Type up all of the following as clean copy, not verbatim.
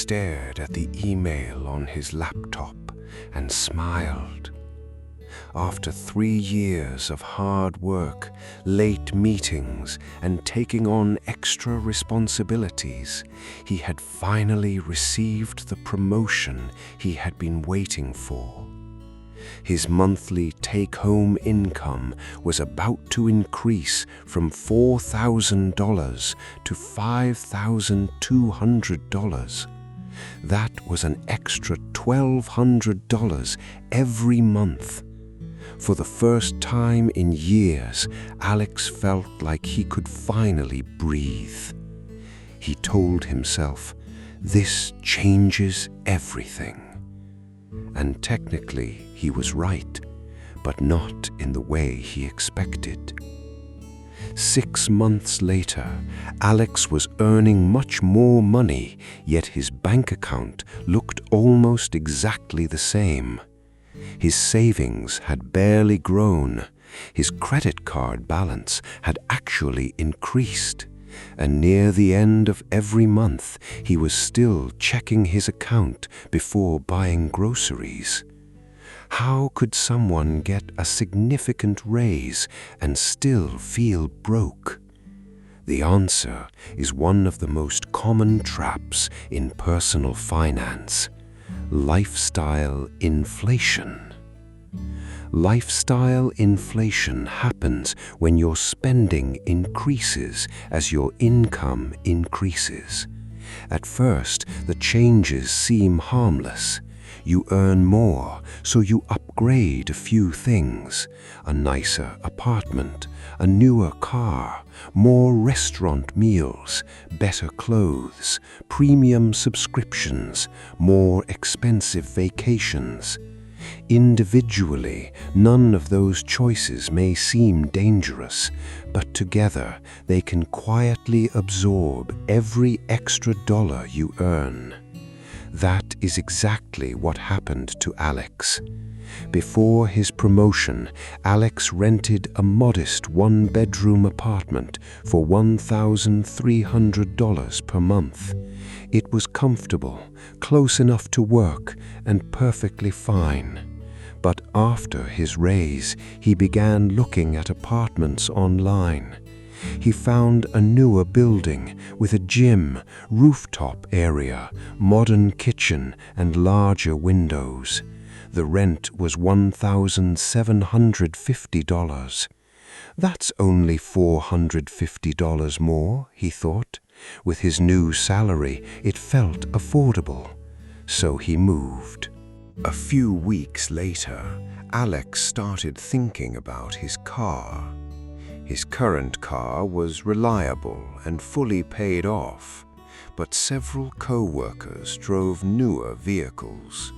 stared at the email on his laptop and smiled. After 3 years of hard work, late meetings, and taking on extra responsibilities, he had finally received the promotion he had been waiting for. His monthly take-home income was about to increase from $4,000 to $5,200. That was an extra $1,200 every month. For the first time in years, Alex felt like he could finally breathe. He told himself, "This changes everything." And technically, he was right, but not in the way he expected. 6 months later, Alex was earning much more money, yet his bank account looked almost exactly the same. His savings had barely grown. His credit card balance had actually increased. And near the end of every month, he was still checking his account before buying groceries. How could someone get a significant raise and still feel broke? The answer is one of the most common traps in personal finance: lifestyle inflation. Lifestyle inflation happens when your spending increases as your income increases. At first, the changes seem harmless. You earn more, so you upgrade a few things: a nicer apartment, a newer car, more restaurant meals, better clothes, premium subscriptions, more expensive vacations. Individually, none of those choices may seem dangerous, but together they can quietly absorb every extra dollar you earn. That is exactly what happened to Alex. Before his promotion, Alex rented a modest 1-bedroom apartment for $1,300 per month. It was comfortable, close enough to work, and perfectly fine. But after his raise, he began looking at apartments online. He found a newer building with a gym, rooftop area, modern kitchen, and larger windows. The rent was $1,750. That's only $450 more, he thought. With his new salary, it felt affordable. So he moved. A few weeks later, Alex started thinking about his car. His current car was reliable and fully paid off, but several co-workers drove newer vehicles.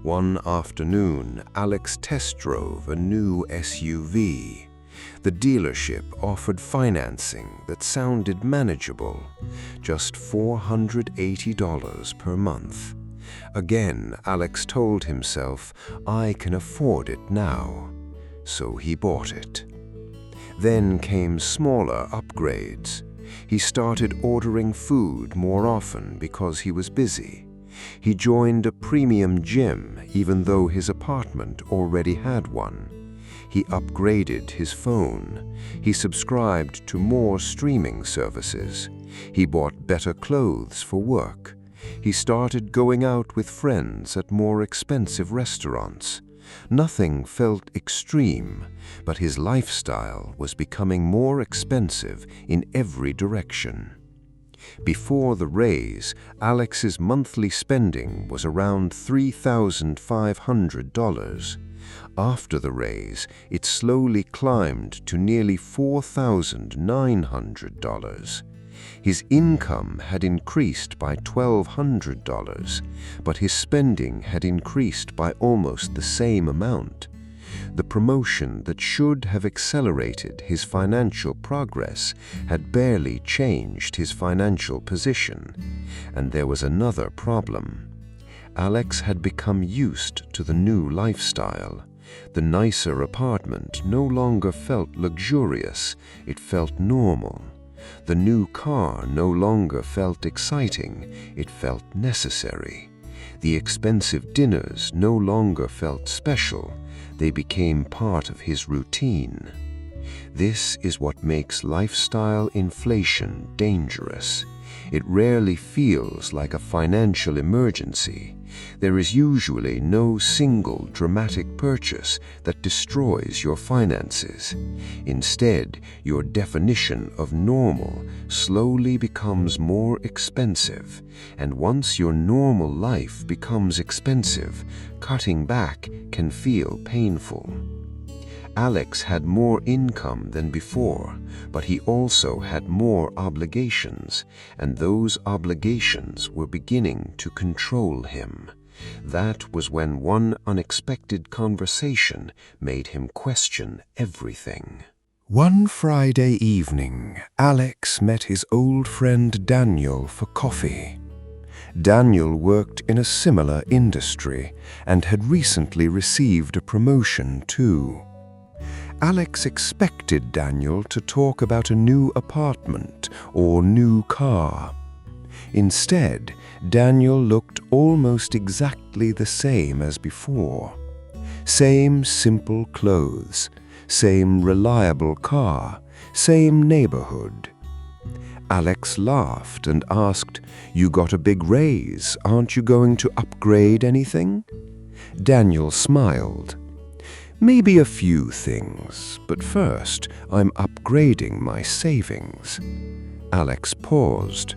One afternoon, Alex test drove a new SUV. The dealership offered financing that sounded manageable, just $480 per month. Again, Alex told himself, "I can afford it now." So he bought it. Then came smaller upgrades. He started ordering food more often because he was busy. He joined a premium gym even though his apartment already had one. He upgraded his phone. He subscribed to more streaming services. He bought better clothes for work. He started going out with friends at more expensive restaurants. Nothing felt extreme, but his lifestyle was becoming more expensive in every direction. Before the raise, Alex's monthly spending was around $3,500. After the raise, it slowly climbed to nearly $4,900. His income had increased by $1,200, but his spending had increased by almost the same amount. The promotion that should have accelerated his financial progress had barely changed his financial position. And there was another problem. Alex had become used to the new lifestyle. The nicer apartment no longer felt luxurious, it felt normal. The new car no longer felt exciting, it felt necessary. The expensive dinners no longer felt special, they became part of his routine. This is what makes lifestyle inflation dangerous. It rarely feels like a financial emergency. There is usually no single dramatic purchase that destroys your finances. Instead, your definition of normal slowly becomes more expensive, and once your normal life becomes expensive, cutting back can feel painful. Alex had more income than before, but he also had more obligations, and those obligations were beginning to control him. That was when one unexpected conversation made him question everything. One Friday evening, Alex met his old friend Daniel for coffee. Daniel worked in a similar industry and had recently received a promotion too. Alex expected Daniel to talk about a new apartment or new car. Instead, Daniel looked almost exactly the same as before. Same simple clothes, same reliable car, same neighborhood. Alex laughed and asked, "You got a big raise, aren't you going to upgrade anything?" Daniel smiled. "Maybe a few things, but first I'm upgrading my savings." Alex paused.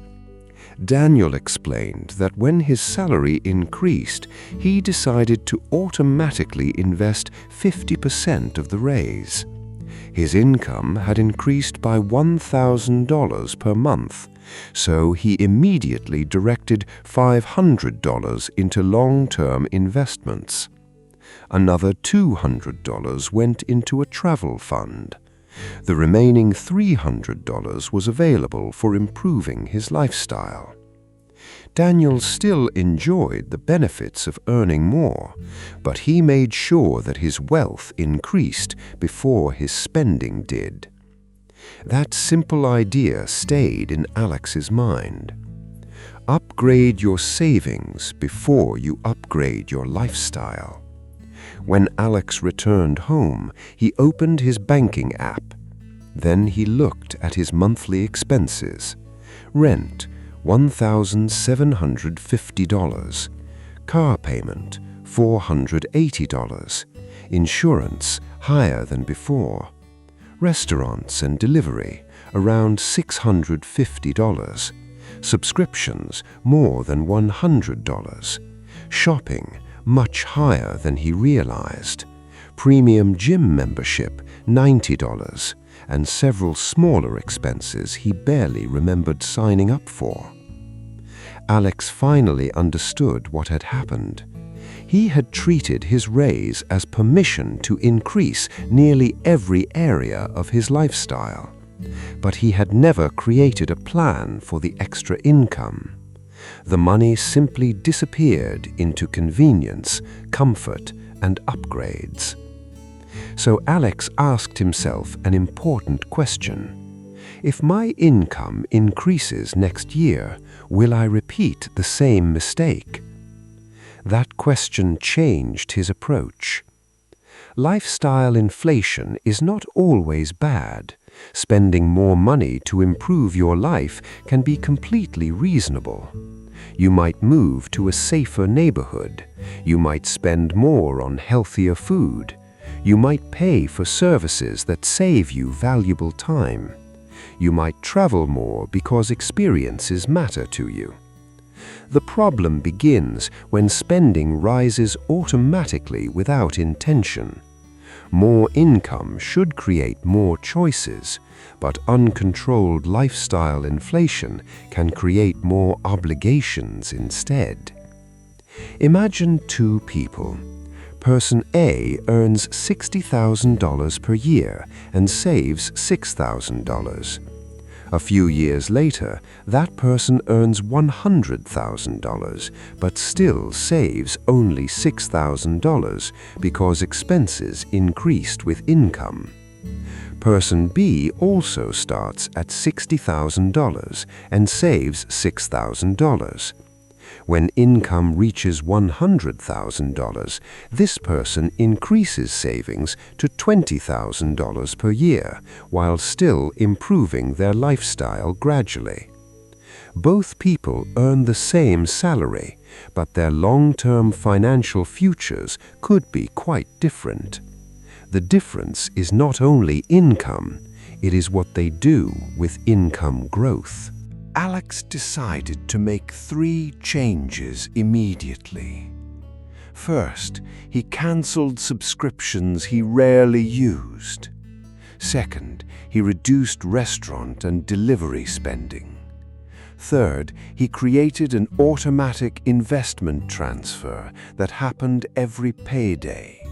Daniel explained that when his salary increased, he decided to automatically invest 50% of the raise. His income had increased by $1,000 per month, so he immediately directed $500 into long-term investments. Another $200 went into a travel fund. The remaining $300 was available for improving his lifestyle. Daniel still enjoyed the benefits of earning more, but he made sure that his wealth increased before his spending did. That simple idea stayed in Alex's mind. Upgrade your savings before you upgrade your lifestyle. When Alex returned home, he opened his banking app. Then he looked at his monthly expenses. Rent, $1,750. Car payment, $480. Insurance, higher than before. Restaurants and delivery, around $650. Subscriptions, more than $100. Shopping, much higher than he realized. Premium gym membership, $90, and several smaller expenses he barely remembered signing up for. Alex finally understood what had happened. He had treated his raise as permission to increase nearly every area of his lifestyle, but he had never created a plan for the extra income. The money simply disappeared into convenience, comfort, and upgrades. So Alex asked himself an important question. If my income increases next year, will I repeat the same mistake? That question changed his approach. Lifestyle inflation is not always bad. Spending more money to improve your life can be completely reasonable. You might move to a safer neighborhood. You might spend more on healthier food. You might pay for services that save you valuable time. You might travel more because experiences matter to you. The problem begins when spending rises automatically without intention. More income should create more choices, but uncontrolled lifestyle inflation can create more obligations instead. Imagine two people. Person A earns $60,000 per year and saves $6,000. A few years later, that person earns $100,000, but still saves only $6,000 because expenses increased with income. Person B also starts at $60,000 and saves $6,000. When income reaches $100,000, this person increases savings to $20,000 per year, while still improving their lifestyle gradually. Both people earn the same salary, but their long-term financial futures could be quite different. The difference is not only income, it is what they do with income growth. Alex decided to make 3 changes immediately. First, he cancelled subscriptions he rarely used. Second, he reduced restaurant and delivery spending. Third, he created an automatic investment transfer that happened every payday.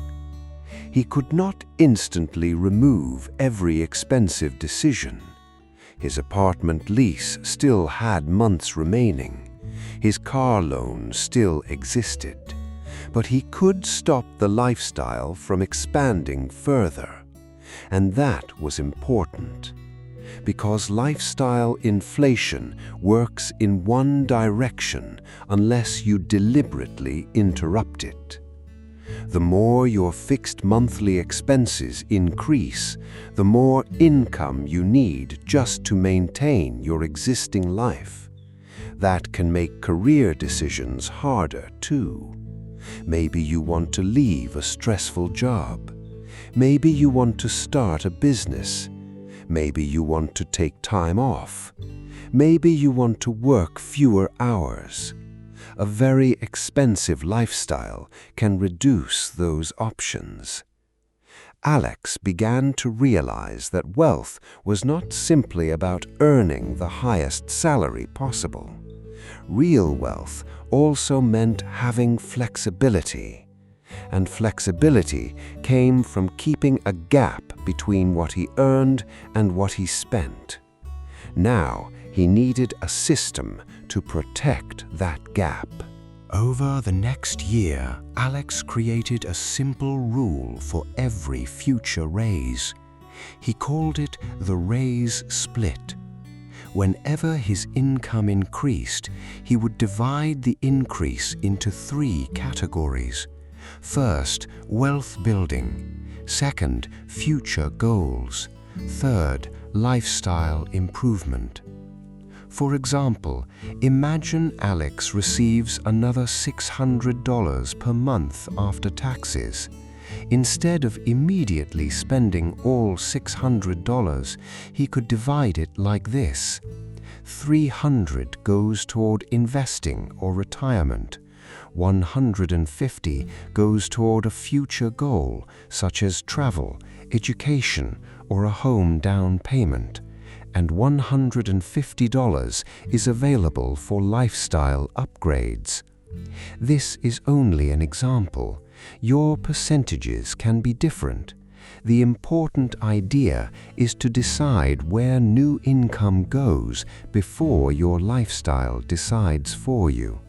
He could not instantly remove every expensive decision. His apartment lease still had months remaining. His car loan still existed. But he could stop the lifestyle from expanding further. And that was important. Because lifestyle inflation works in one direction unless you deliberately interrupt it. The more your fixed monthly expenses increase, the more income you need just to maintain your existing life. That can make career decisions harder too. Maybe you want to leave a stressful job. Maybe you want to start a business. Maybe you want to take time off. Maybe you want to work fewer hours. A very expensive lifestyle can reduce those options. Alex began to realize that wealth was not simply about earning the highest salary possible. Real wealth also meant having flexibility. And flexibility came from keeping a gap between what he earned and what he spent. Now, he needed a system to protect that gap. Over the next year, Alex created a simple rule for every future raise. He called it the raise split. Whenever his income increased, he would divide the increase into 3 categories. First, wealth building. Second, future goals. Third, lifestyle improvement. For example, imagine Alex receives another $600 per month after taxes. Instead of immediately spending all $600, he could divide it like this. $300 goes toward investing or retirement. $150 goes toward a future goal, such as travel, education, or a home down payment. And $150 is available for lifestyle upgrades. This is only an example. Your percentages can be different. The important idea is to decide where new income goes before your lifestyle decides for you.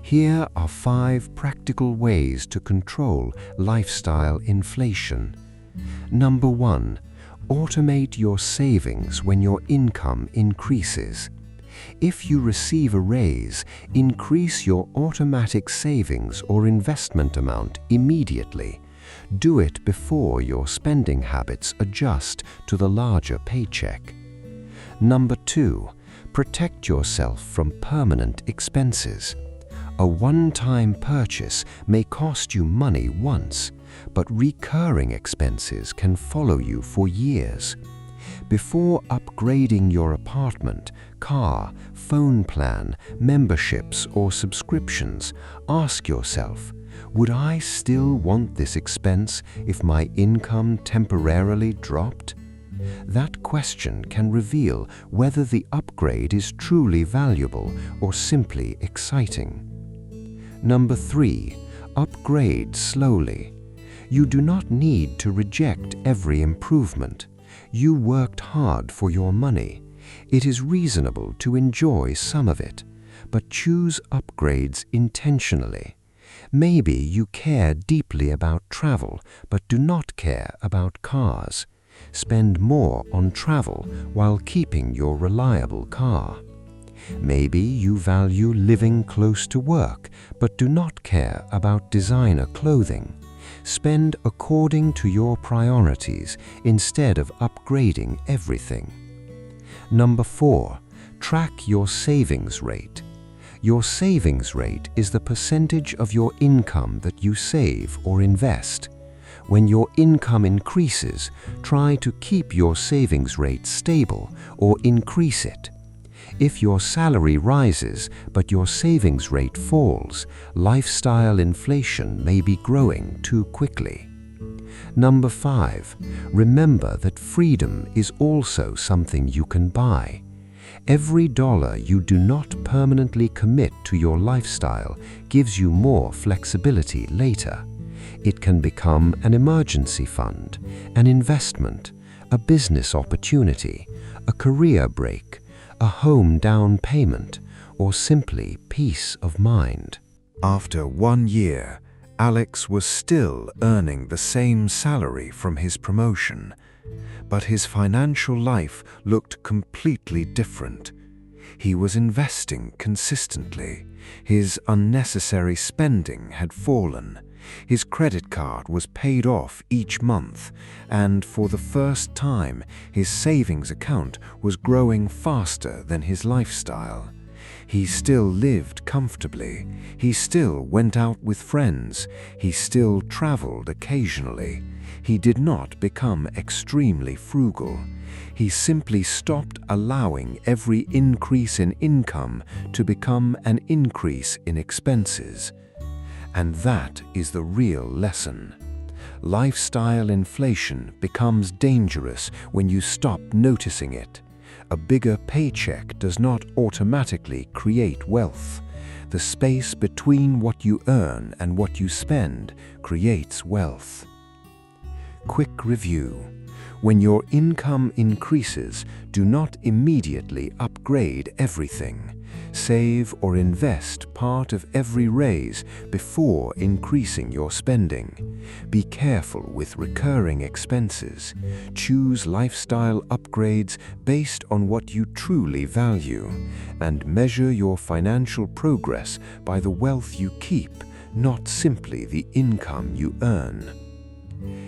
Here are 5 practical ways to control lifestyle inflation. Number 1. Automate your savings when your income increases. If you receive a raise, increase your automatic savings or investment amount immediately. Do it before your spending habits adjust to the larger paycheck. Number 2. Protect yourself from permanent expenses. A one-time purchase may cost you money once, but recurring expenses can follow you for years. Before upgrading your apartment, car, phone plan, memberships, or subscriptions, ask yourself, would I still want this expense if my income temporarily dropped? That question can reveal whether the upgrade is truly valuable or simply exciting. Number 3. Upgrade slowly. You do not need to reject every improvement. You worked hard for your money. It is reasonable to enjoy some of it, but choose upgrades intentionally. Maybe you care deeply about travel but do not care about cars. Spend more on travel while keeping your reliable car. Maybe you value living close to work but do not care about designer clothing. Spend according to your priorities instead of upgrading everything. Number 4. Track your savings rate. Your savings rate is the percentage of your income that you save or invest. When your income increases, try to keep your savings rate stable or increase it. If your salary rises but your savings rate falls, lifestyle inflation may be growing too quickly. Number 5. Remember that freedom is also something you can buy. Every dollar you do not permanently commit to your lifestyle gives you more flexibility later. It can become an emergency fund, an investment, a business opportunity, a career break, a home down payment, or simply peace of mind. After 1 year, Alex was still earning the same salary from his promotion, but his financial life looked completely different. He was investing consistently. His unnecessary spending had fallen. His credit card was paid off each month, and for the first time, his savings account was growing faster than his lifestyle. He still lived comfortably. He still went out with friends. He still traveled occasionally. He did not become extremely frugal. He simply stopped allowing every increase in income to become an increase in expenses. And that is the real lesson. Lifestyle inflation becomes dangerous when you stop noticing it. A bigger paycheck does not automatically create wealth. The space between what you earn and what you spend creates wealth. Quick review. When your income increases, do not immediately upgrade everything. Save or invest part of every raise before increasing your spending. Be careful with recurring expenses. Choose lifestyle upgrades based on what you truly value, and measure your financial progress by the wealth you keep, not simply the income you earn.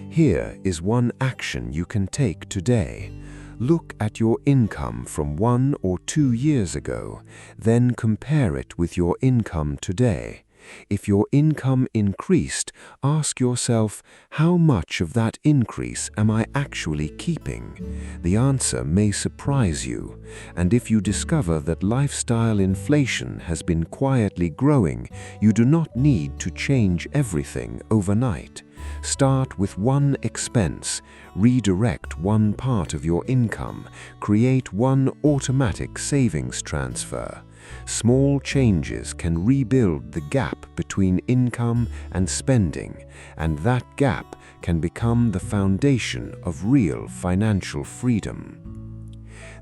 Here is one action you can take today. Look at your income from 1 or 2 years ago, then compare it with your income today. If your income increased, ask yourself, how much of that increase am I actually keeping? The answer may surprise you, and if you discover that lifestyle inflation has been quietly growing, you do not need to change everything overnight. Start with one expense, redirect one part of your income, create one automatic savings transfer. Small changes can rebuild the gap between income and spending, and that gap can become the foundation of real financial freedom.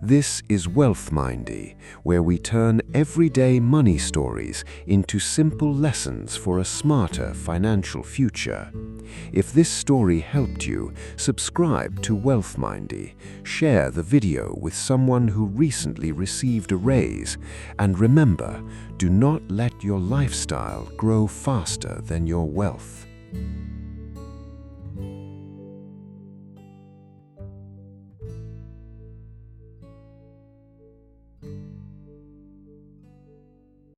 This is Wealth Mindy, where we turn everyday money stories into simple lessons for a smarter financial future. If this story helped you, subscribe to Wealth Mindy, share the video with someone who recently received a raise, and remember, do not let your lifestyle grow faster than your wealth.